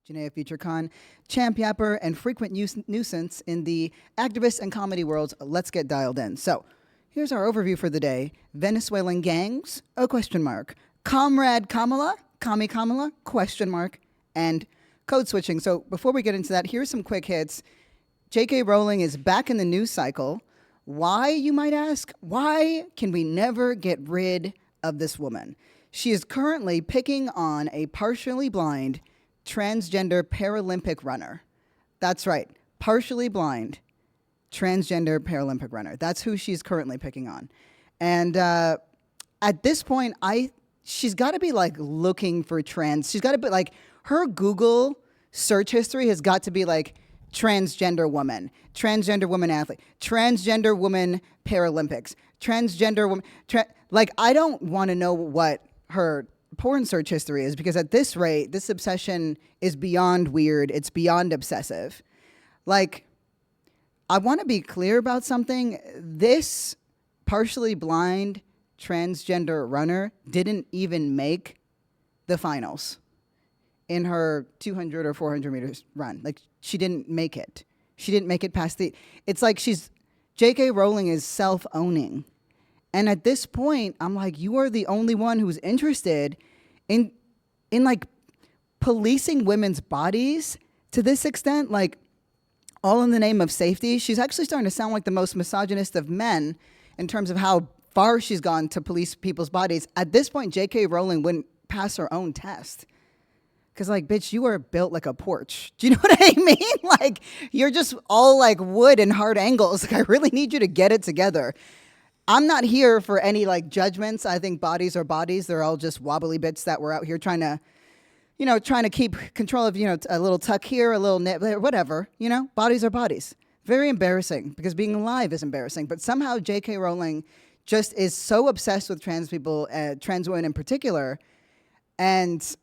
Janaya Future Khan, champ yapper and frequent nuisance in the activist and comedy worlds. Let's get dialed in. So, here's our overview for the day. Venezuelan gangs, a question mark. Comrade Kamala, Kami Kamala, question mark. And code switching. So, before we get into that, here's some quick hits. J.K. Rowling is back in the news cycle. Why, you might ask? Why can we never get rid of this woman? She is currently picking on a partially blind transgender Paralympic runner. That's right, partially blind transgender Paralympic runner. That's who she's currently picking on. And at this point, she's got to be like looking for trans. She's got to be like, her Google search history has got to be like transgender woman athlete, transgender woman Paralympics, transgender woman. Like, I don't want to know what her porn search history is, because at this rate, this obsession is beyond weird. It's beyond obsessive. Like, I want to be clear about something. This partially blind transgender runner didn't even make the finals in her 200 or 400 meters run. Like, she didn't make it. She didn't make it past it's like J.K. Rowling is self-owning. And at this point, I'm like, you are the only one who's interested in like policing women's bodies to this extent, like all in the name of safety. She's actually starting to sound like the most misogynist of men in terms of how far she's gone to police people's bodies. At this point, J.K. Rowling wouldn't pass her own test. Because, like, bitch, you are built like a porch. Do you know what I mean? Like, you're just all like wood and hard angles. Like, I really need you to get it together. I'm not here for any like judgments. I think bodies are bodies. They're all just wobbly bits that we're out here trying to keep control of, a little tuck here, a little nip, whatever, bodies are bodies. Very embarrassing, because being alive is embarrassing. But somehow J.K. Rowling just is so obsessed with trans people, trans women in particular. And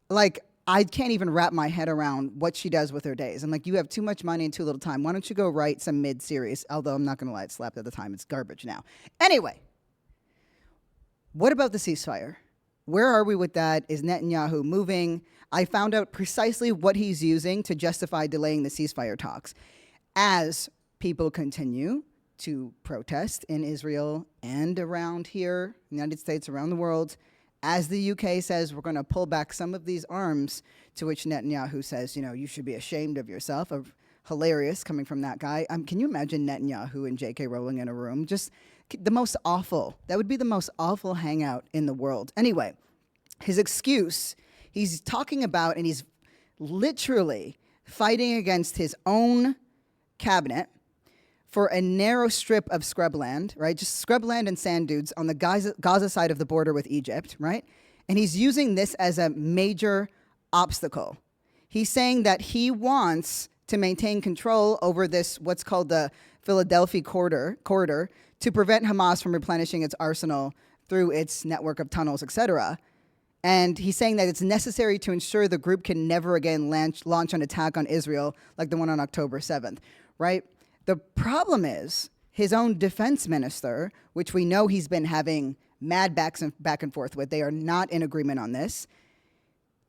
like, I can't even wrap my head around what she does with her days. I'm like, you have too much money and too little time. Why don't you go write some mid-series? Although I'm not going to lie, it slapped at the time. It's garbage now. Anyway, what about the ceasefire? Where are we with that? Is Netanyahu moving? I found out precisely what he's using to justify delaying the ceasefire talks. As people continue to protest in Israel and around here, United States, around the world, as the UK says, we're going to pull back some of these arms, to which Netanyahu says, you should be ashamed of yourself. Hilarious coming from that guy. Can you imagine Netanyahu and J.K. Rowling in a room? Just the most awful. That would be the most awful hangout in the world. Anyway, his excuse, he's talking about, and he's literally fighting against his own cabinet for a narrow strip of scrubland, right? Just scrubland and sand dunes on the Gaza side of the border with Egypt, right? And he's using this as a major obstacle. He's saying that he wants to maintain control over this, what's called the Philadelphia corridor, to prevent Hamas from replenishing its arsenal through its network of tunnels, etc. And he's saying that it's necessary to ensure the group can never again launch an attack on Israel like the one on October 7th, right? The problem is his own defense minister, which we know he's been having mad back and forth with. They are not in agreement on this.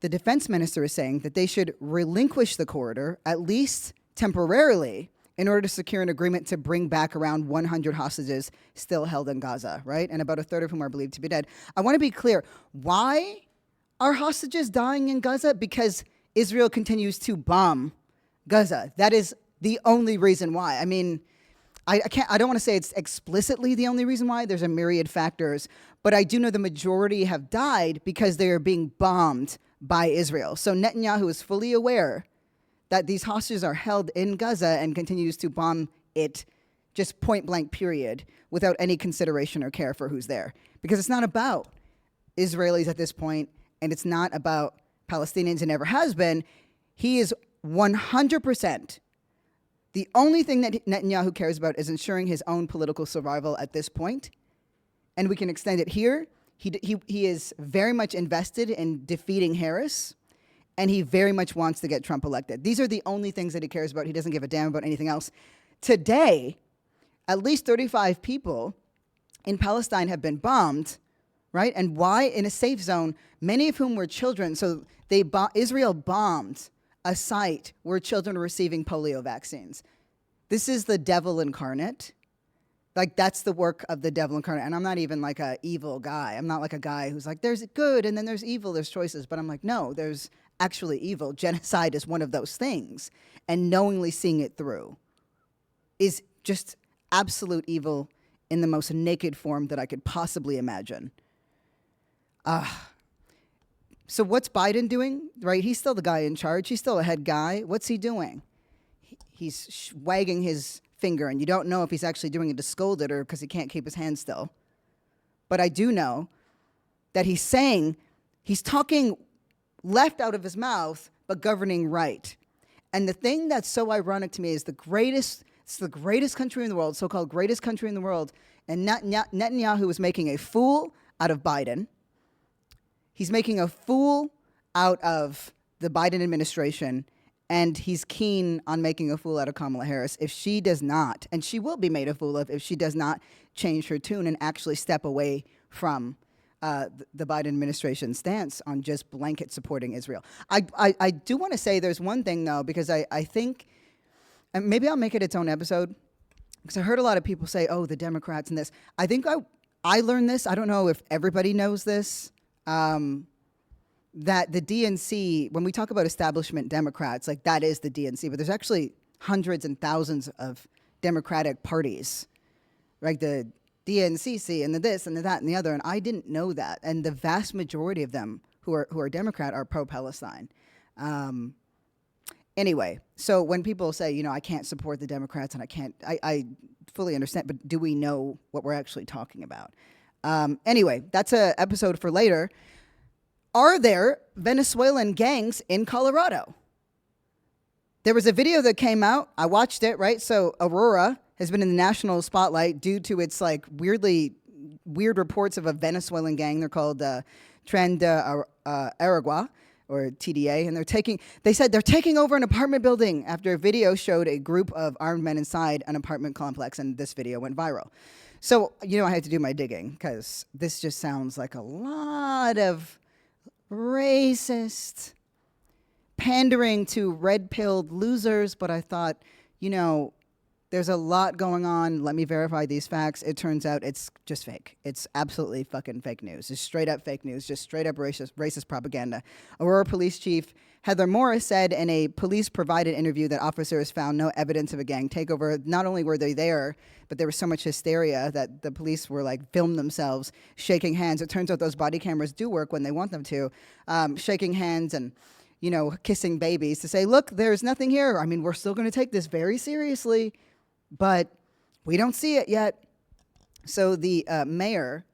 The defense minister is saying that they should relinquish the corridor, at least temporarily, in order to secure an agreement to bring back around 100 hostages still held in Gaza, right? And about a third of whom are believed to be dead. I want to be clear. Why are hostages dying in Gaza? Because Israel continues to bomb Gaza. That is the only reason why. I mean, I don't want to say it's explicitly the only reason why. There's a myriad factors, but I do know the majority have died because they are being bombed by Israel. So Netanyahu is fully aware that these hostages are held in Gaza and continues to bomb it, just point blank period, without any consideration or care for who's there. Because it's not about Israelis at this point, and it's not about Palestinians, and never has been. He is 100%. The only thing that Netanyahu cares about is ensuring his own political survival at this point. And we can extend it here. He is very much invested in defeating Harris, and he very much wants to get Trump elected. These are the only things that he cares about. He doesn't give a damn about anything else. Today, at least 35 people in Palestine have been bombed, right? And why? In a safe zone, many of whom were children. So Israel bombed a site where children are receiving polio vaccines. This is the devil incarnate. Like, that's the work of the devil incarnate. And I'm not even like a evil guy. I'm not like a guy who's like, there's good and then there's evil, there's choices. But I'm like, no, there's actually evil. Genocide is one of those things. And knowingly seeing it through is just absolute evil in the most naked form that I could possibly imagine. So what's Biden doing, right? He's still the guy in charge. He's still a head guy. What's he doing? He's wagging his finger, and you don't know if he's actually doing it to scold it or because he can't keep his hands still. But I do know that he's talking left out of his mouth, but governing right. And the thing that's so ironic to me is it's the greatest country in the world, so-called greatest country in the world, and Netanyahu is making a fool out of Biden. He's making a fool out of the Biden administration, and he's keen on making a fool out of Kamala Harris if she does not, and she will be made a fool of if she does not change her tune and actually step away from the Biden administration's stance on just blanket supporting Israel. I do want to say there's one thing, though, because I think, and maybe I'll make it its own episode, because I heard a lot of people say, oh, the Democrats and this. I think I learned this. I don't know if everybody knows this. That the DNC, when we talk about establishment Democrats, like that is the DNC, but there's actually hundreds and thousands of Democratic parties, right? The DNCC and the this and the that and the other, and I didn't know that. And the vast majority of them who are Democrat are pro-Palestine. Anyway, so when people say, I can't support the Democrats and I fully understand, but do we know what we're actually talking about? Anyway, that's an episode for later. Are there Venezuelan gangs in Colorado? There was a video that came out. I watched it, right? So Aurora has been in the national spotlight due to its like weird reports of a Venezuelan gang. They're called Tren de Aragua, or TDA, and they said they're taking over an apartment building after a video showed a group of armed men inside an apartment complex, and this video went viral. So, I had to do my digging, because this just sounds like a lot of racist pandering to red-pilled losers, but I thought, there's a lot going on. Let me verify these facts. It turns out it's just fake. It's absolutely fucking fake news. It's straight up fake news, just straight up racist propaganda. Aurora Police Chief Heather Morris said in a police-provided interview that officers found no evidence of a gang takeover. Not only were they there, but there was so much hysteria that the police were filmed themselves shaking hands. It turns out those body cameras do work when they want them to, shaking hands and kissing babies to say, look, there's nothing here. I mean, we're still going to take this very seriously, but we don't see it yet. So the mayor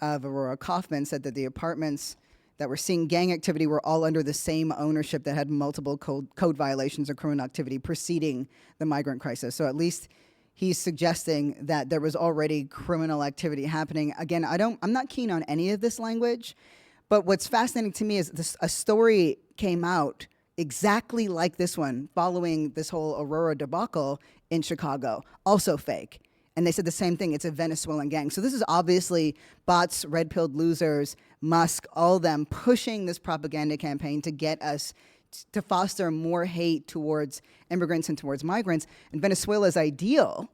of Aurora, Kaufman, said that the apartments that were seeing gang activity were all under the same ownership that had multiple code violations or criminal activity preceding the migrant crisis. So at least he's suggesting that there was already criminal activity happening. Again, I'm not keen on any of this language, but what's fascinating to me is a story came out exactly like this one following this whole Aurora debacle in Chicago, also fake. And they said the same thing. It's a Venezuelan gang. So this is obviously bots, red-pilled losers, Musk, all them pushing this propaganda campaign to get us to foster more hate towards immigrants and towards migrants. And Venezuela is ideal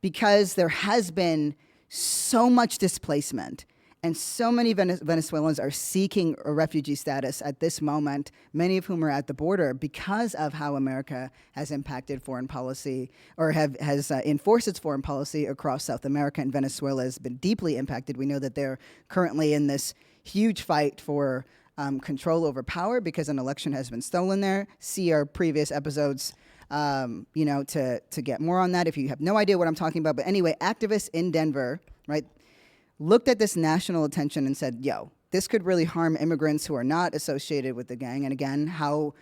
because there has been so much displacement. And so many Venezuelans are seeking a refugee status at this moment, many of whom are at the border because of how America has impacted foreign policy or has enforced its foreign policy across South America. And Venezuela has been deeply impacted. We know that they're currently in this huge fight for control over power because an election has been stolen there. See our previous episodes to get more on that if you have no idea what I'm talking about. But anyway, activists in Denver, right, looked at this national attention and said, this could really harm immigrants who are not associated with the gang. And again, how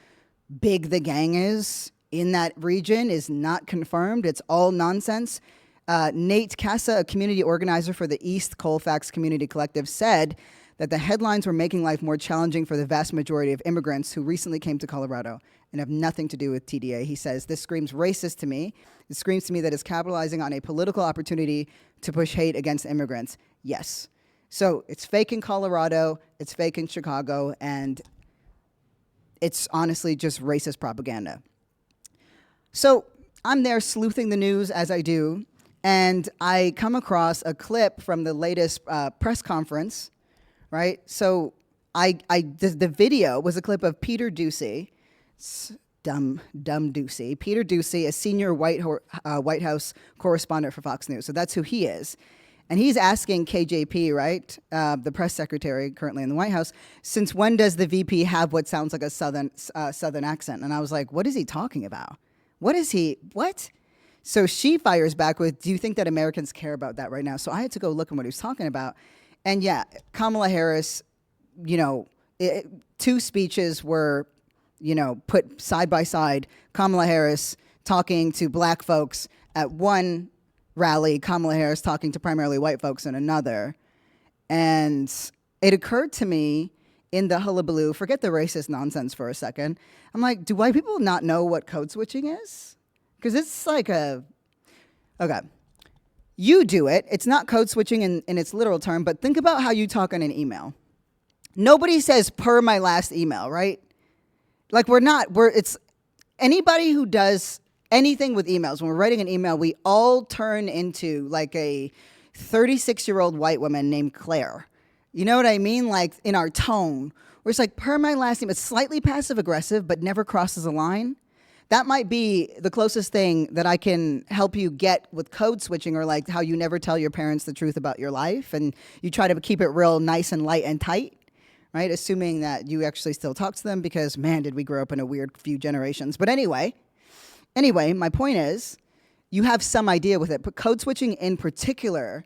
big the gang is in that region is not confirmed. It's all nonsense. Nate Casa, a community organizer for the East Colfax Community Collective, said that the headlines were making life more challenging for the vast majority of immigrants who recently came to Colorado and have nothing to do with TDA. He says, this screams racist to me. It screams to me that it's capitalizing on a political opportunity to push hate against immigrants. Yes. So it's fake in Colorado, it's fake in Chicago, and it's honestly just racist propaganda. So I'm there sleuthing the news as I do, and I come across a clip from the latest press conference, right? So the video was a clip of Peter Doocy, dumb Doocy. Peter Doocy, a senior White House correspondent for Fox News. So that's who he is. And he's asking KJP, right, the press secretary currently in the White House, since when does the VP have what sounds like a southern accent? And I was like, what is he talking about? What? So she fires back with, do you think that Americans care about that right now? So I had to go look at what he was talking about. And yeah, Kamala Harris, two speeches were, put side by side. Kamala Harris talking to black folks at one rally, Kamala Harris talking to primarily white folks in another. And it occurred to me in the hullabaloo, forget the racist nonsense for a second. I'm like, do white people not know what code switching is? Because it's like okay, you do it. It's not code switching in its literal term, but think about how you talk on an email. Nobody says per my last email, right? Like it's anybody who does anything with emails. When we're writing an email, we all turn into like a 36-year-old white woman named Claire. You know what I mean? Like in our tone, where it's like per my last name. It's slightly passive aggressive, but never crosses a line. That might be the closest thing that I can help you get with code switching, or like how you never tell your parents the truth about your life and you try to keep it real nice and light and tight, right? Assuming that you actually still talk to them, because man, did we grow up in a weird few generations. But anyway, my point is you have some idea with it, but code switching in particular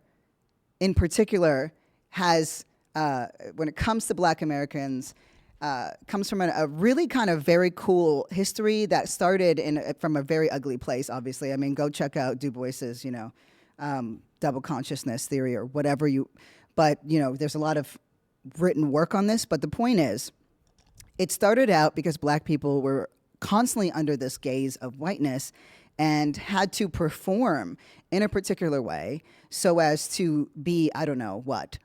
has, when it comes to black Americans, comes from a really kind of very cool history that started from a very ugly place, obviously. I mean, go check out Du Bois's, double consciousness theory or whatever but there's a lot of written work on this. But the point is, it started out because black people were constantly under this gaze of whiteness and had to perform in a particular way so as to be,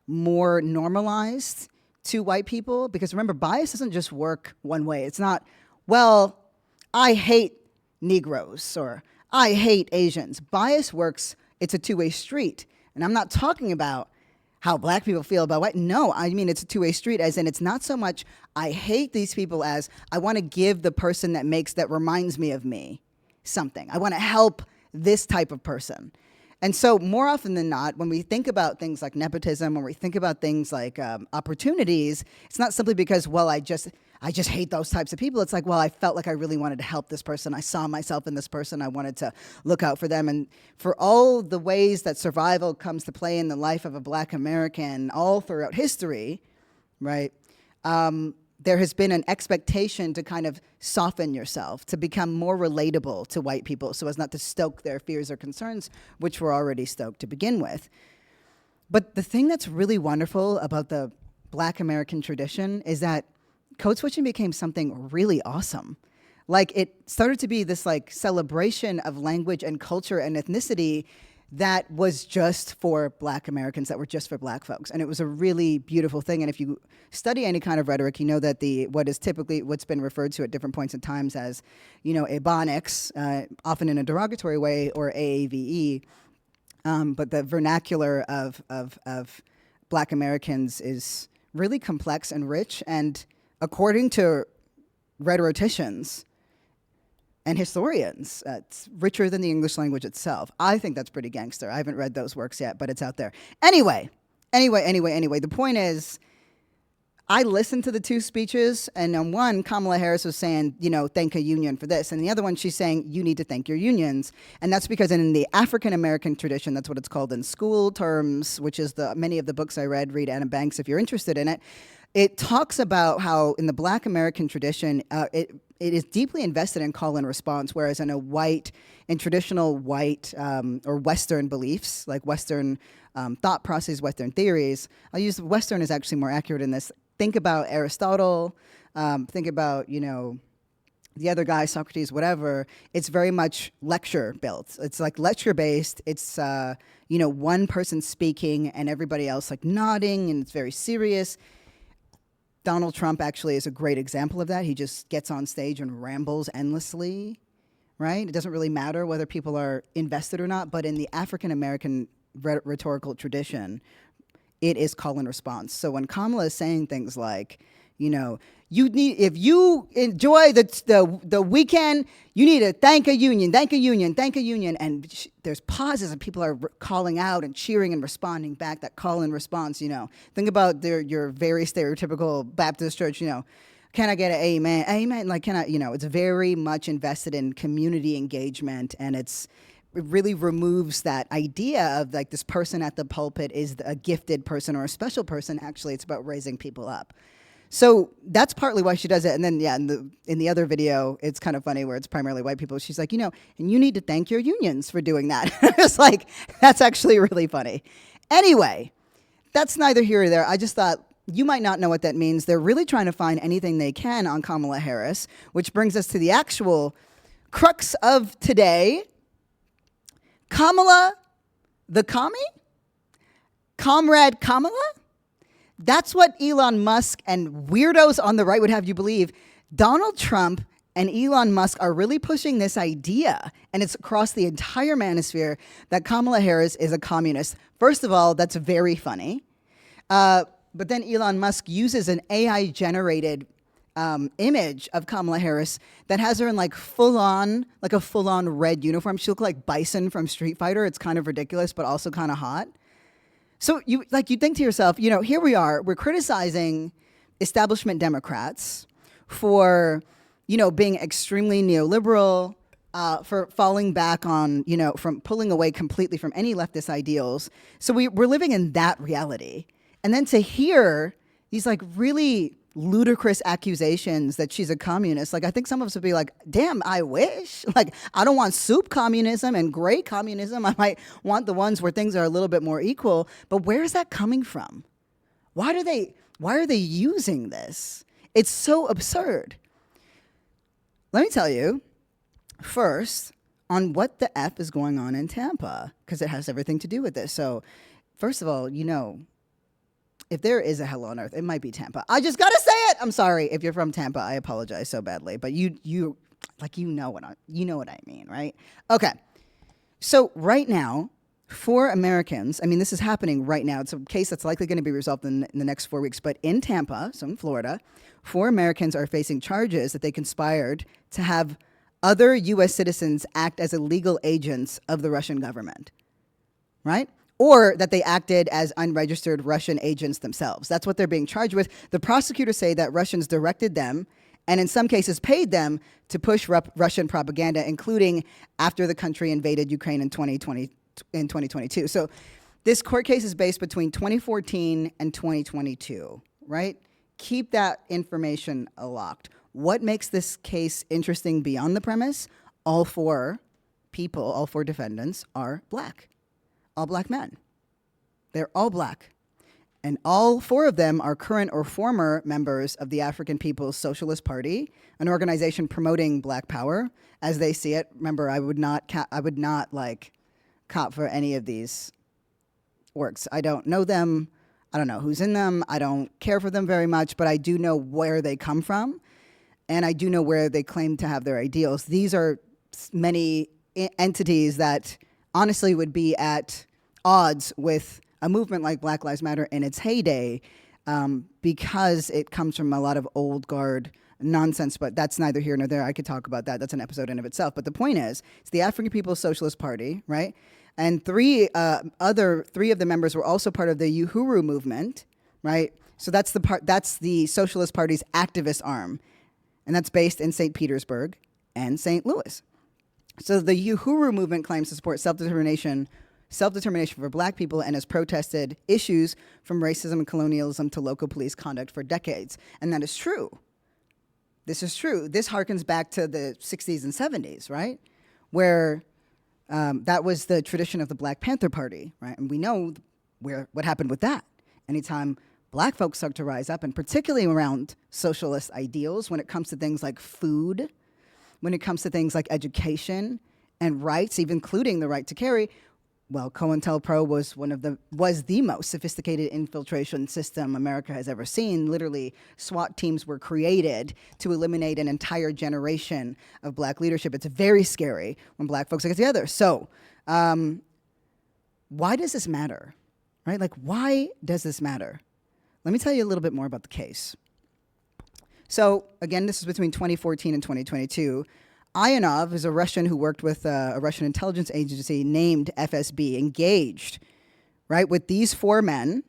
more normalized to white people. Because remember, bias doesn't just work one way. It's not, well, I hate Negroes or I hate Asians. Bias works, it's a two-way street. And I'm not talking about how black people feel about white. No, I mean, it's a two-way street, as in it's not so much I hate these people as I want to give the person that reminds me of me something. I want to help this type of person. And so more often than not, when we think about things like nepotism, when we think about things like opportunities, it's not simply because, well, I just hate those types of people. It's like, well, I felt like I really wanted to help this person. I saw myself in this person. I wanted to look out for them. And for all the ways that survival comes to play in the life of a black American all throughout history, right, there has been an expectation to kind of soften yourself, to become more relatable to white people so as not to stoke their fears or concerns, which were already stoked to begin with. But the thing that's really wonderful about the black American tradition is that code switching became something really awesome. Like, it started to be this like celebration of language and culture and ethnicity that was just for black Americans, that were just for black folks. And it was a really beautiful thing. And if you study any kind of rhetoric, you know that what's been referred to at different points in times as, Ebonics, often in a derogatory way, or AAVE. But the vernacular of black Americans is really complex and rich. And according to rhetoricians and historians, it's richer than the English language itself. I think that's pretty gangster. I haven't read those works yet, but it's out there. Anyway, the point is, I listened to the two speeches, and on one, Kamala Harris was saying, thank a union for this. And the other one, she's saying, you need to thank your unions. And that's because in the African-American tradition, that's what it's called in school terms, which is many of the books I read Anna Banks if you're interested in it. It talks about how in the black American tradition, it is deeply invested in call and response, whereas in traditional white or Western beliefs, like Western thought processes, Western theories, I'll use Western is actually more accurate in this. Think about Aristotle, think about, the other guy, Socrates, whatever. It's very much lecture built. It's like lecture based. It's, one person speaking and everybody else like nodding, and it's very serious. Donald Trump actually is a great example of that. He just gets on stage and rambles endlessly, right? It doesn't really matter whether people are invested or not, but in the African American rhetorical tradition, it is call and response. So when Kamala is saying things like, you know, if you enjoy the weekend, you need to thank a union, thank a union, thank a union. And there's pauses and people are calling out and cheering and responding back, that call and response, you know. Think about your very stereotypical Baptist church, you know, can I get an amen? Amen. Like, can I, you know, it's very much invested in community engagement, and it really removes that idea of like this person at the pulpit is a gifted person or a special person. Actually, it's about raising people up. So that's partly why she does it. And then, yeah, in the other video, it's kind of funny where it's primarily white people. She's like, you know, and you need to thank your unions for doing that. It's like, that's actually really funny. Anyway, that's neither here or there. I just thought you might not know what that means. They're really trying to find anything they can on Kamala Harris, which brings us to the actual crux of today. Kamala, the commie? Comrade Kamala? That's what Elon Musk and weirdos on the right would have you believe. Donald Trump and Elon Musk are really pushing this idea, and it's across the entire manosphere, that Kamala Harris is a communist. First of all, that's very funny. But then Elon Musk uses an AI-generated image of Kamala Harris that has her in like a full-on red uniform. She looks like Bison from Street Fighter. It's kind of ridiculous, but also kind of hot. So you think to yourself, you know, here we are, we're criticizing establishment Democrats for, you know, being extremely neoliberal, for falling back on, you know, from pulling away completely from any leftist ideals. So we're living in that reality. And then to hear these like really ludicrous accusations that she's a communist, like I think some of us would be like, damn, I wish. Like, I don't want soup communism and gray communism. I might want the ones where things are a little bit more equal. But where is that coming from? Why are they using this? It's so absurd. Let me tell you first on what the F is going on in Tampa, because it has everything to do with this. So first of all, you know, if there is a hell on earth, it might be Tampa. I just gotta say it. I'm sorry if you're from Tampa. I apologize so badly, but you know what I mean, right? Okay. So right now, 4 Americans. I mean, this is happening right now. It's a case that's likely going to be resolved in the next 4 weeks. But in Tampa, so in Florida, 4 Americans are facing charges that they conspired to have other U.S. citizens act as illegal agents of the Russian government, right? Or that they acted as unregistered Russian agents themselves. That's what they're being charged with. The prosecutors say that Russians directed them, and in some cases paid them, to push Russian propaganda, including after the country invaded Ukraine in 2022. So this court case is based between 2014 and 2022, right? Keep that information locked. What makes this case interesting beyond the premise? All 4 defendants are black. All black men. They're all black. And all 4 of them are current or former members of the African People's Socialist Party, an organization promoting black power as they see it. Remember, I would not cop for any of these orgs. I don't know them. I don't know who's in them. I don't care for them very much, but I do know where they come from, and I do know where they claim to have their ideals. These are many entities that honestly would be at odds with a movement like Black Lives Matter in its heyday, because it comes from a lot of old guard nonsense, but that's neither here nor there. I could talk about that. That's an episode in of itself. But the point is, it's the African People's Socialist Party, right? And 3 of the members were also part of the Uhuru movement, right? So that's the Socialist Party's activist arm, and that's based in St. Petersburg and St. Louis. So the Uhuru movement claims to support self-determination for black people and has protested issues from racism and colonialism to local police conduct for decades. And that is true. This is true. This harkens back to the 60s and 70s, right? Where that was the tradition of the Black Panther Party, right? And we know what happened with that. Anytime black folks start to rise up, and particularly around socialist ideals when it comes to things like food, when it comes to things like education and rights, even including the right to carry, well, COINTELPRO was the most sophisticated infiltration system America has ever seen. Literally, SWAT teams were created to eliminate an entire generation of black leadership. It's very scary when black folks get together. So, why does this matter, right? Like, why does this matter? Let me tell you a little bit more about the case. So, again, this is between 2014 and 2022. Ionov is a Russian who worked with a Russian intelligence agency named FSB, engaged, right, with these four men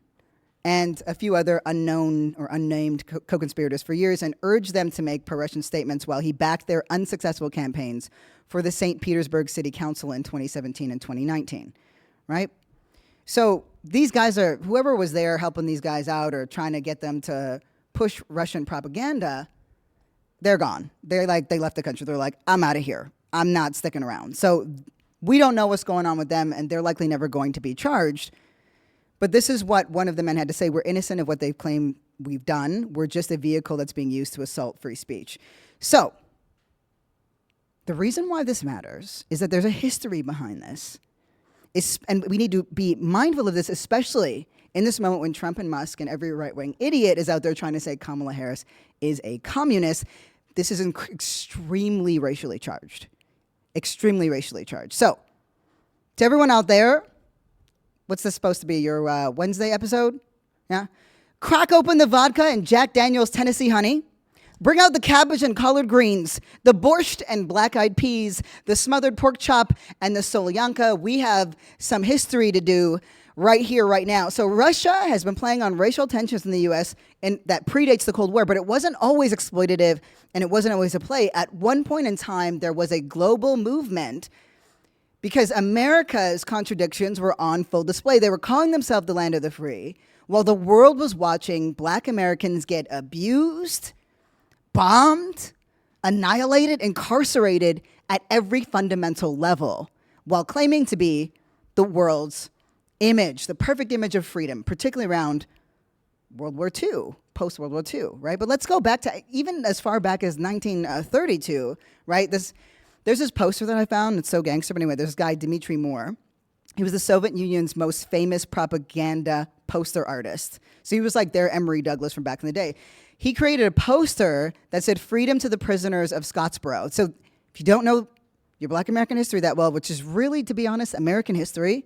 and a few other unknown or unnamed co-conspirators for years, and urged them to make pro-Russian statements while he backed their unsuccessful campaigns for the St. Petersburg City Council in 2017 and 2019, right? So these guys are, whoever was there helping these guys out or trying to get them to push Russian propaganda, they're gone. They left the country. They're like, I'm out of here. I'm not sticking around. So we don't know what's going on with them, and they're likely never going to be charged. But this is what one of the men had to say. We're innocent of what they claim we've done. We're just a vehicle that's being used to assault free speech. So the reason why this matters is that there's a history behind this. And we need to be mindful of this, especially in this moment when Trump and Musk and every right-wing idiot is out there trying to say Kamala Harris is a communist. This is extremely racially charged. Extremely racially charged. So, to everyone out there, what's this supposed to be, your Wednesday episode? Yeah? Crack open the vodka and Jack Daniel's Tennessee Honey. Bring out the cabbage and collard greens, the borscht and black-eyed peas, the smothered pork chop, and the solyanka. We have some history to do right here, right now. So Russia has been playing on racial tensions in the U.S., and that predates the Cold War, but it wasn't always exploitative, and it wasn't always a play. At one point in time, there was a global movement because America's contradictions were on full display. They were calling themselves the land of the free, while the world was watching black Americans get abused, bombed, annihilated, incarcerated at every fundamental level, while claiming to be the world's image, the perfect image of freedom, particularly around World War II, post-World War II, right? But let's go back to even as far back as 1932, right? There's this poster that I found. It's so gangster. But anyway, there's this guy, Dmitry Moore. He was the Soviet Union's most famous propaganda poster artist. So he was like their Emory Douglas from back in the day. He created a poster that said freedom to the prisoners of Scottsboro. So if you don't know your Black American history that well, which is really, to be honest, American history,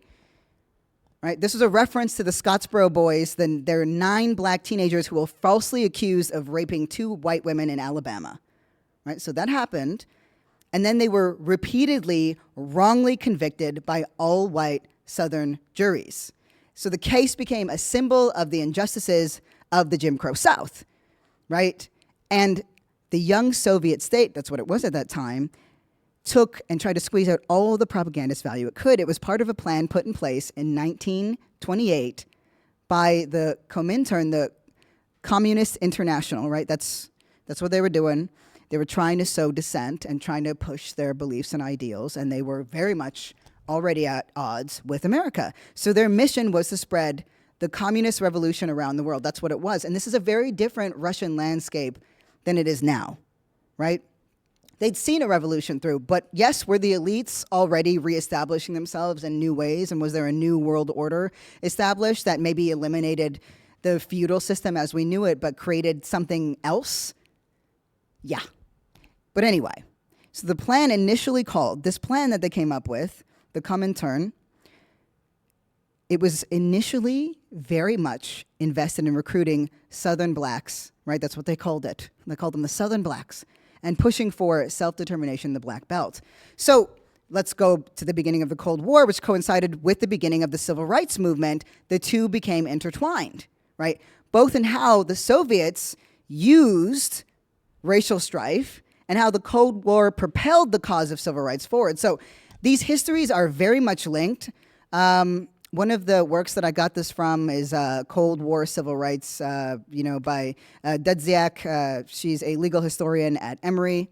right? This is a reference to the Scottsboro boys. Then there are 9 black teenagers who were falsely accused of raping 2 white women in Alabama, right? So that happened. And then they were repeatedly wrongly convicted by all-white Southern juries. So the case became a symbol of the injustices of the Jim Crow South, right? And the young Soviet state, that's what it was at that time, took and tried to squeeze out all of the propagandist value it could. It was part of a plan put in place in 1928 by the Comintern, the Communist International, right? That's what they were doing. They were trying to sow dissent and trying to push their beliefs and ideals, and they were very much already at odds with America. So their mission was to spread the communist revolution around the world. That's what it was. And this is a very different Russian landscape than it is now, right? They'd seen a revolution through, but yes, were the elites already reestablishing themselves in new ways? And was there a new world order established that maybe eliminated the feudal system as we knew it, but created something else? Yeah. But anyway, so the plan initially called, this plan that they came up with, the Comintern, it was initially very much invested in recruiting Southern blacks, right? That's what they called it. They called them the Southern blacks, and pushing for self-determination in the Black Belt. So let's go to the beginning of the Cold War, which coincided with the beginning of the Civil Rights Movement. The two became intertwined, right? Both in how the Soviets used racial strife and how the Cold War propelled the cause of civil rights forward. So these histories are very much linked. One of the works that I got this from is Cold War Civil Rights, by Dudziak. She's a legal historian at Emory,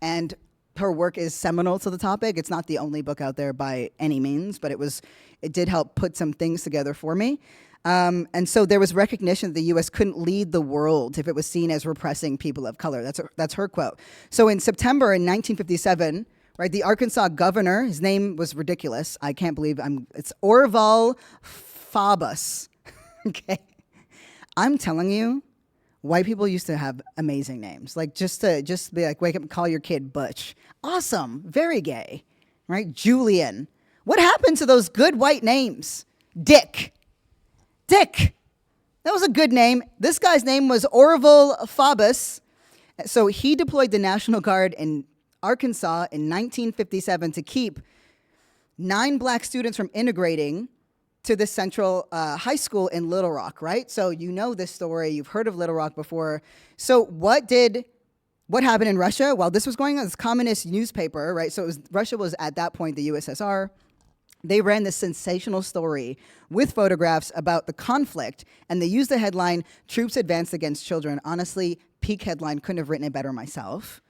and her work is seminal to the topic. It's not the only book out there by any means, but it did help put some things together for me. And so there was recognition that the U.S. couldn't lead the world if it was seen as repressing people of color. That's her quote. So in September in 1957, right? The Arkansas governor, his name was ridiculous. I can't believe it's Orval Faubus. Okay. I'm telling you, white people used to have amazing names. Like just be like, wake up and call your kid Butch. Awesome. Very gay, right? Julian. What happened to those good white names? Dick. That was a good name. This guy's name was Orval Faubus. So he deployed the National Guard in Arkansas in 1957 to keep 9 black students from integrating to the Central High School in Little Rock, right? So you know this story. You've heard of Little Rock before. So what happened in Russia? While this was going on, this communist newspaper, right? So Russia was at that point the USSR. They ran this sensational story with photographs about the conflict, and they used the headline, "Troops Advanced Against Children." Honestly, peak headline, couldn't have written it better myself,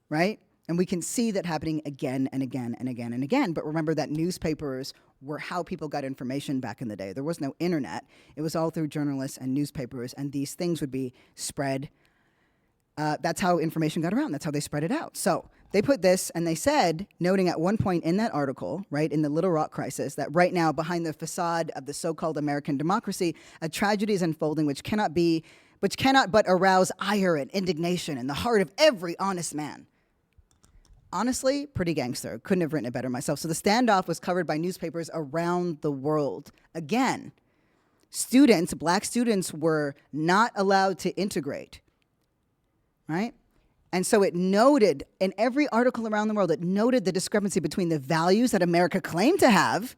right? And we can see that happening again and again and again and again. But remember that newspapers were how people got information back in the day. There was no internet. It was all through journalists and newspapers, and these things would be spread. That's how information got around. That's how they spread it out. So they put this, and they said, noting at one point in that article, right, in the Little Rock crisis, that right now, behind the facade of the so-called American democracy, a tragedy is unfolding which cannot but arouse ire and indignation in the heart of every honest man. Honestly, pretty gangster. Couldn't have written it better myself. So the standoff was covered by newspapers around the world. Again, black students were not allowed to integrate, right? And so it noted, in every article around the world, it noted the discrepancy between the values that America claimed to have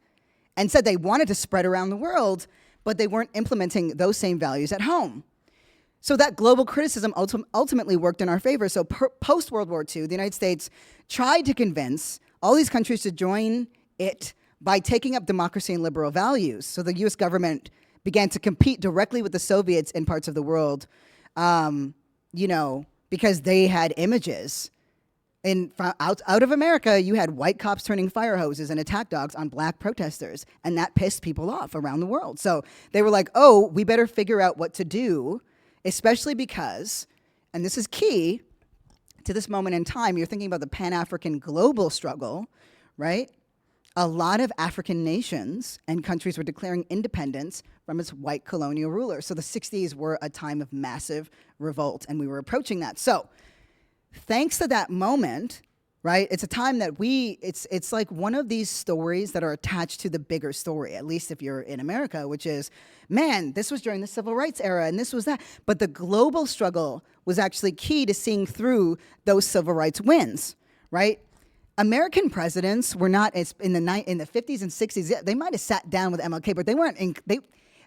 and said they wanted to spread around the world, but they weren't implementing those same values at home. So that global criticism ultimately worked in our favor. So post-World War II, the United States tried to convince all these countries to join it by taking up democracy and liberal values. So the U.S. government began to compete directly with the Soviets in parts of the world, because they had images. Out of America, you had white cops turning fire hoses and attack dogs on black protesters, and that pissed people off around the world. So they were like, oh, we better figure out what to do, especially because, and this is key to this moment in time, you're thinking about the Pan-African global struggle, right? A lot of African nations and countries were declaring independence from its white colonial rulers. So the 60s were a time of massive revolt, and we were approaching that. So thanks to that moment, right, it's a time that it's like one of these stories that are attached to the bigger story, at least if you're in America, which is, man, this was during the civil rights era, and this was that. But the global struggle was actually key to seeing through those civil rights wins, right? American presidents were not in the 50s and 60s. They might have sat down with MLK, but they weren't.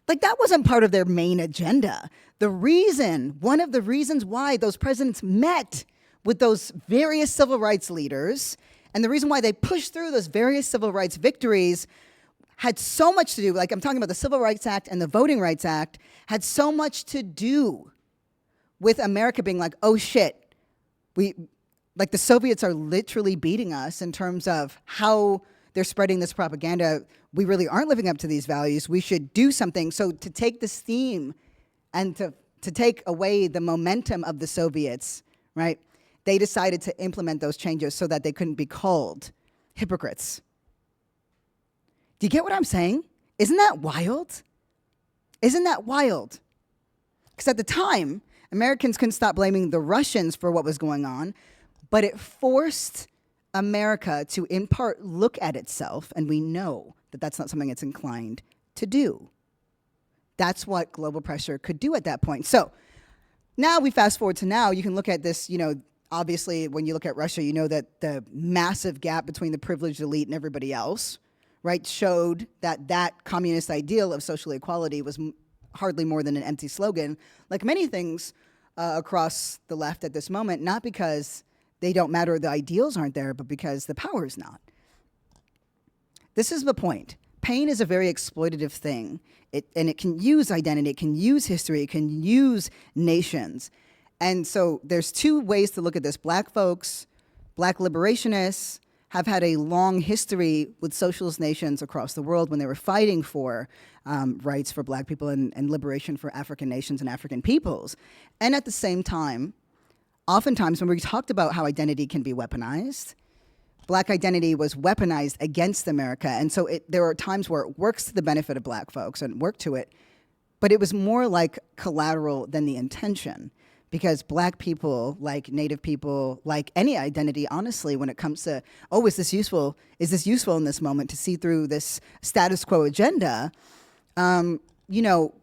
That wasn't part of their main agenda. One of the reasons why those presidents met with those various civil rights leaders, and the reason why they pushed through those various civil rights victories had so much to do, like I'm talking about the Civil Rights Act and the Voting Rights Act, had so much to do with America being like, oh shit, the Soviets are literally beating us in terms of how they're spreading this propaganda. We really aren't living up to these values. We should do something. So to take this theme and to take away the momentum of the Soviets, right, they decided to implement those changes so that they couldn't be called hypocrites. Do you get what I'm saying? Isn't that wild? Isn't that wild? Because at the time, Americans couldn't stop blaming the Russians for what was going on, but it forced America to, in part, look at itself, and we know that that's not something it's inclined to do. That's what global pressure could do at that point. So now we fast forward to now, you can look at this, obviously, when you look at Russia, you know that the massive gap between the privileged elite and everybody else, right, showed that communist ideal of social equality was hardly more than an empty slogan, like many things across the left at this moment, not because they don't matter, the ideals aren't there, but because the power is not. This is the point. Pain is a very exploitative thing, and it can use identity, it can use history, it can use nations. And so there's two ways to look at this. Black folks, black liberationists, have had a long history with socialist nations across the world when they were fighting for rights for black people and liberation for African nations and African peoples. And at the same time, oftentimes when we talked about how identity can be weaponized, Black identity was weaponized against America. And so there are times where it works to the benefit of black folks and worked to it, but it was more like collateral than the intention. Because black people, like Native people, like any identity, honestly, when it comes to, oh, is this useful? Is this useful in this moment to see through this status quo agenda? You know,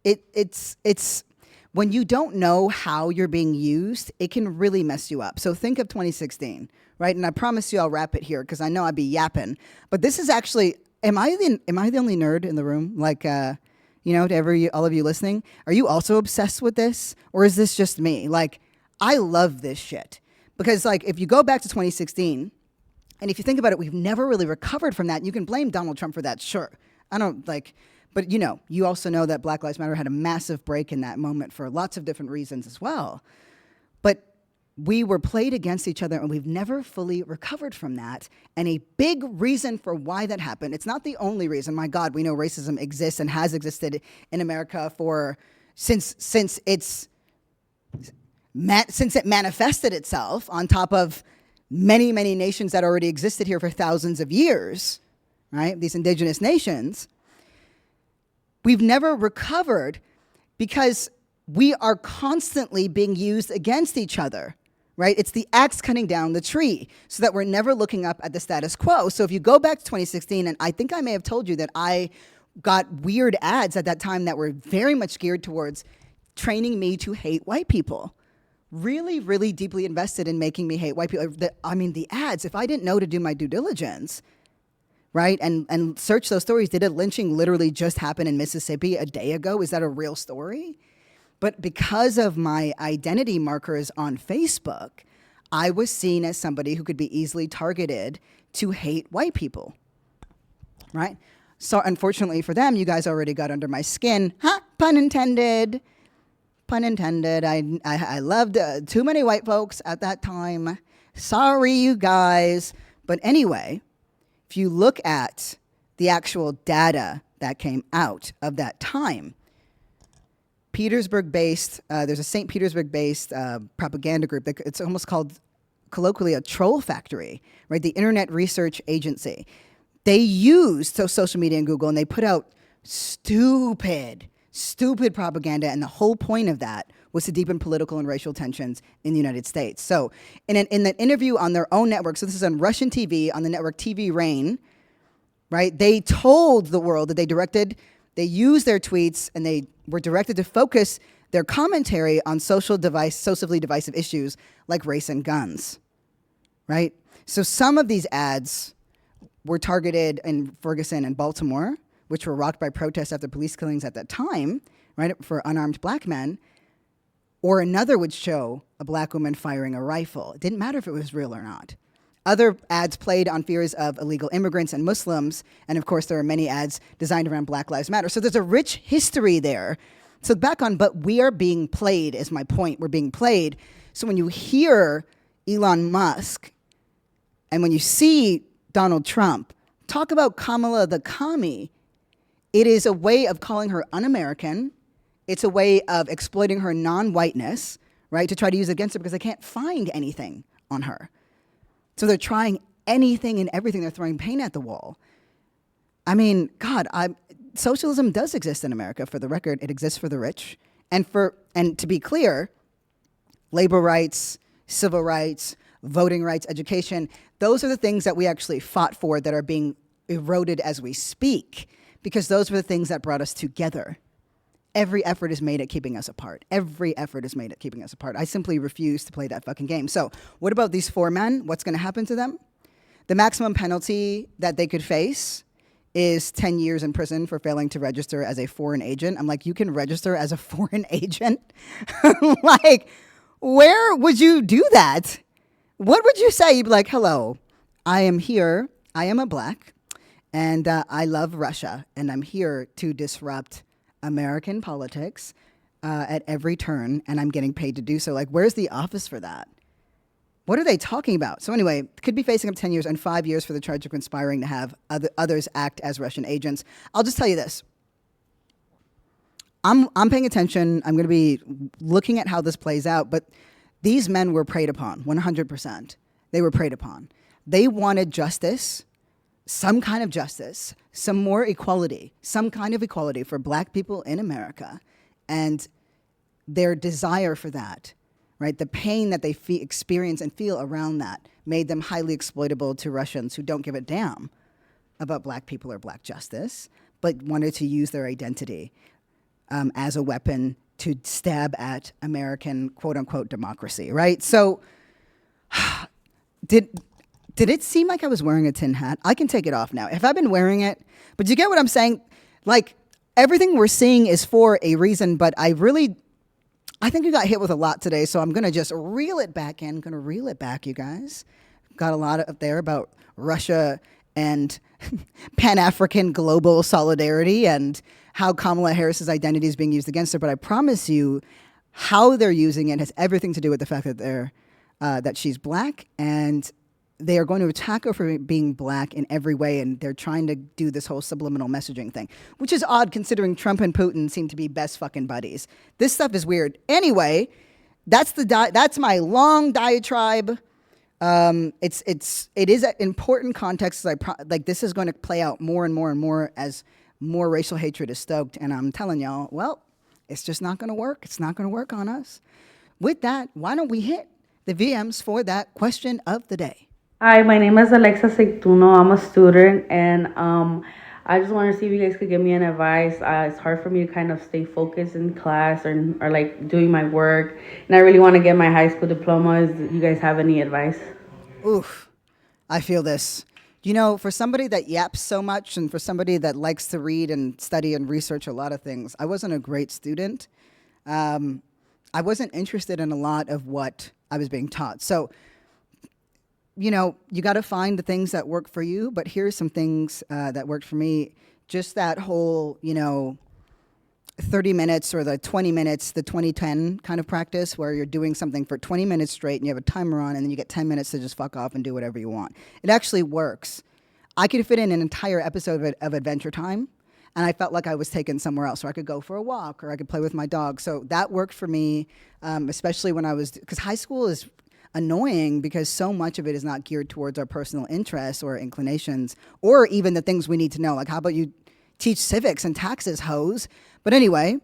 it's when you don't know how you're being used, it can really mess you up. So think of 2016, right? And I promise you I'll wrap it here because I know I'd be yapping. But this is actually, am I the only nerd in the room? Like, you know, to all of you listening, are you also obsessed with this? Or is this just me? Like, I love this shit. Because, like, if you go back to 2016, and if you think about it, we've never really recovered from that. You can blame Donald Trump for that, sure. I don't, like, but, you know, you also know that Black Lives Matter had a massive break in that moment for lots of different reasons as well. But we were played against each other, and we've never fully recovered from that. And a big reason for why that happened, it's not the only reason. My God, we know racism exists and has existed in America since it manifested itself on top of many, many nations that already existed here for thousands of years, right? These indigenous nations. We've never recovered because we are constantly being used against each other. Right? It's the axe cutting down the tree so that we're never looking up at the status quo. So if you go back to 2016, and I think I may have told you that I got weird ads at that time that were very much geared towards training me to hate white people. Really, really deeply invested in making me hate white people. I mean, the ads, if I didn't know to do my due diligence, right, and search those stories, did a lynching literally just happen in Mississippi a day ago? Is that a real story? But because of my identity markers on Facebook, I was seen as somebody who could be easily targeted to hate white people, right? So unfortunately for them, you guys already got under my skin. Huh? Pun intended. Pun intended. I loved too many white folks at that time. Sorry, you guys. But anyway, if you look at the actual data that came out of that time, Petersburg-based, there's a St. Petersburg-based propaganda group. It's almost called colloquially a troll factory, right? The Internet Research Agency. They used social media and Google, and they put out stupid propaganda, and the whole point of that was to deepen political and racial tensions in the United States. So in an interview on their own network, so this is on Russian TV, on the network TV Rain, right? They told the world that they used their tweets, and they were directed to focus their commentary on socially divisive issues like race and guns, right? So some of these ads were targeted in Ferguson and Baltimore, which were rocked by protests after police killings at that time, right, for unarmed black men. Or another would show a black woman firing a rifle. It didn't matter if it was real or not. Other ads played on fears of illegal immigrants and Muslims. And of course, there are many ads designed around Black Lives Matter. So there's a rich history there. So but we are being played, is my point. We're being played. So when you hear Elon Musk and when you see Donald Trump talk about Kamala the commie, it is a way of calling her un-American. It's a way of exploiting her non-whiteness, right, to try to use it against her because they can't find anything on her. So they're trying anything and everything. They're throwing paint at the wall. I mean, God, socialism does exist in America. For the record, it exists for the rich. And to be clear, labor rights, civil rights, voting rights, education, those are the things that we actually fought for that are being eroded as we speak, because those were the things that brought us together. Every effort is made at keeping us apart. Every effort is made at keeping us apart. I simply refuse to play that fucking game. So what about these 4 men? What's going to happen to them? The maximum penalty that they could face is 10 years in prison for failing to register as a foreign agent. I'm like, you can register as a foreign agent? Like, where would you do that? What would you say? You'd be like, hello, I am here. I am a black, and I love Russia, and I'm here to disrupt American politics at every turn, and I'm getting paid to do so. Like, where's the office for that? What are they talking about? So anyway, could be facing up 10 years and 5 years for the charge of conspiring to have others act as Russian agents. I'll just tell you this. I'm paying attention. I'm going to be looking at how this plays out, but these men were preyed upon, 100%. They were preyed upon. They wanted justice, some kind of justice, some more equality, some kind of equality for black people in America. And their desire for that, right? The pain that they experience and feel around that made them highly exploitable to Russians who don't give a damn about black people or black justice, but wanted to use their identity as a weapon to stab at American quote unquote democracy, right? So did it seem like I was wearing a tin hat? I can take it off now. Have I been wearing it? But do you get what I'm saying? Like, everything we're seeing is for a reason, but I think we got hit with a lot today, so I'm going to just reel it back in. I'm going to reel it back, you guys. Got a lot up there about Russia and Pan-African global solidarity and how Kamala Harris's identity is being used against her. But I promise you, how they're using it has everything to do with the fact that that she's black, and they are going to attack her for being black in every way, and they're trying to do this whole subliminal messaging thing, which is odd considering Trump and Putin seem to be best fucking buddies. This stuff is weird. Anyway, that's my long diatribe. It is an important context. Like this is going to play out more and more and more as more racial hatred is stoked, and I'm telling y'all, well, it's just not going to work. It's not going to work on us. With that, why don't we hit the VMs for that question of the day? Hi, my name is Alexa Sectuno. I'm a student, and I just wanted to see if you guys could give me an advice. It's hard for me to kind of stay focused in class or like doing my work, and I really want to get my high school diploma. Do you guys have any advice? Oof, I feel this. You know, for somebody that yaps so much and for somebody that likes to read and study and research a lot of things, I wasn't a great student. I wasn't interested in a lot of what I was being taught. So, you know, you got to find the things that work for you. But here's some things that worked for me. Just that whole, 30 minutes or the 20 minutes, the 20-10 kind of practice where you're doing something for 20 minutes straight and you have a timer on and then you get 10 minutes to just fuck off and do whatever you want. It actually works. I could fit in an entire episode of Adventure Time, and I felt like I was taken somewhere else, or I could go for a walk or I could play with my dog. So that worked for me, especially when because high school is annoying because so much of it is not geared towards our personal interests or inclinations or even the things we need to know. Like, how about you teach civics and taxes, hoes? But anyway,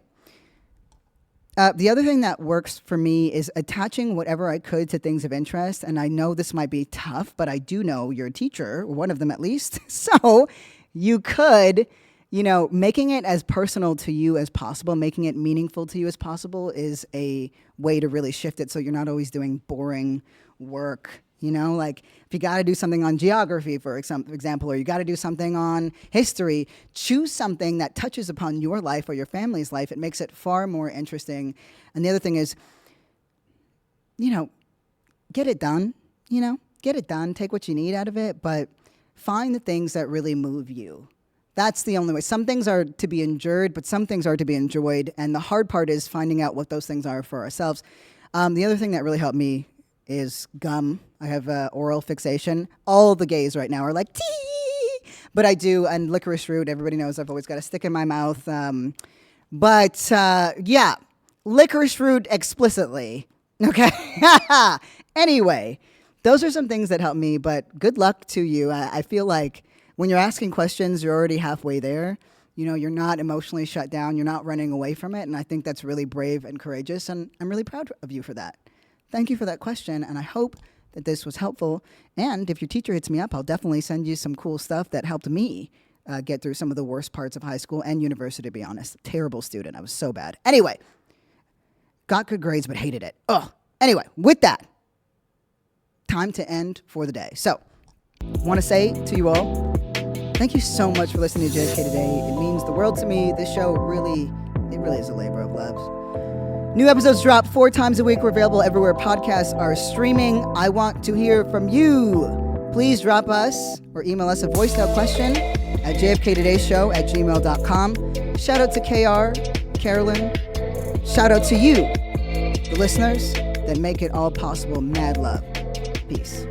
the other thing that works for me is attaching whatever I could to things of interest. And I know this might be tough, but I do know you're a teacher, one of them at least. So you could, making it as personal to you as possible, making it meaningful to you as possible is a way to really shift it so you're not always doing boring work. Like if you got to do something on geography, for example, or you got to do something on history, choose something that touches upon your life or your family's life. It makes it far more interesting. And the other thing is, get it done, get it done, take what you need out of it, but find the things that really move you. That's the only way. Some things are to be endured, but some things are to be enjoyed. And the hard part is finding out what those things are for ourselves. The other thing that really helped me is gum. I have oral fixation. All the gays right now are like, tee! But I do, and licorice root. Everybody knows I've always got a stick in my mouth. Yeah, licorice root explicitly. Okay. Anyway, those are some things that help me, but good luck to you. I feel like when you're asking questions, you're already halfway there. You're not emotionally shut down. You're not running away from it. And I think that's really brave and courageous. And I'm really proud of you for that. Thank you for that question, and I hope that this was helpful. And if your teacher hits me up, I'll definitely send you some cool stuff that helped me get through some of the worst parts of high school and university, to be honest. Terrible student. I was so bad. Anyway, got good grades but hated it. Ugh. Anyway, with that, time to end for the day. So, want to say to you all, thank you so much for listening to JFK Today. It means the world to me. This show really is a labor of love. New episodes drop 4 times a week. We're available everywhere podcasts are streaming. I want to hear from you. Please drop us or email us a voice note question at jfktodaysshow@gmail.com. Shout out to KR, Carolyn. Shout out to you, the listeners that make it all possible. Mad love. Peace.